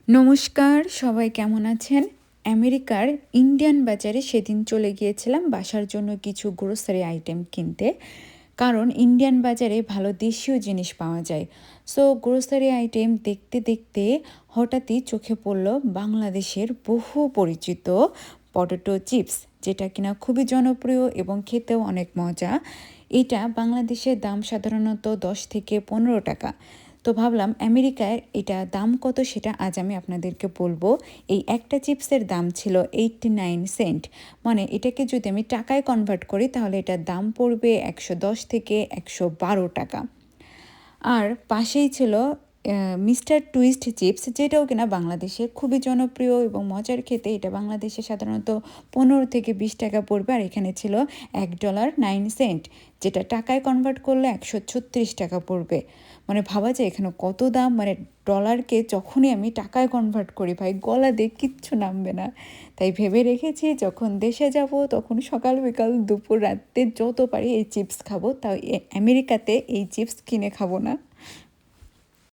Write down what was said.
নমস্কার, সবাই কেমন আছেন? আমেরিকার ইন্ডিয়ান বাজারে সেদিন চলে গিয়েছিলাম বাসার জন্য কিছু গ্রোসারি আইটেম কিনতে। কারণ ইন্ডিয়ান বাজারে ভালো দেশীয় জিনিস পাওয়া যায়। সো গ্রোসারি আইটেম দেখতে দেখতে হঠাৎই চোখে পড়ল বাংলাদেশের বহু পরিচিত পটেটো চিপস, যেটা কিনা খুবই জনপ্রিয় এবং খেতেও অনেক মজা। এটা বাংলাদেশের দাম সাধারণত 10 থেকে 15 টাকা। তো ভাবলাম আমেরিকায় এটা দাম কত সেটা আজ আমি আপনাদেরকে বলবো। এই একটা চিপসের দাম ছিল 89 সেন্ট। মানে এটাকে যদি আমি টাকায় কনভার্ট করি তাহলে এটার দাম পড়বে 110 থেকে 112 টাকা। আর পাশেই ছিল মিস্টার টুইস্ট চিপস, যেটাও কিনা বাংলাদেশে খুবই জনপ্রিয় এবং মজার খেতে। এটা বাংলাদেশে সাধারণত 15 থেকে 20 টাকা পড়বে, আর এখানে ছিল $1.09, যেটা টাকায় কনভার্ট করলে 136 টাকা পড়বে। মানে ভাবা যায় এখানে কত দাম। মানে ডলারকে যখনই আমি টাকায় কনভার্ট করি ভাই, গলা দিয়ে কিচ্ছু নামবে না। তাই ভেবে রেখেছি যখন দেশে যাব তখন সকাল বিকাল দুপুর রাতে যত পারি এই চিপস খাবো। তাও আমেরিকাতে এই চিপস কিনে খাবো না।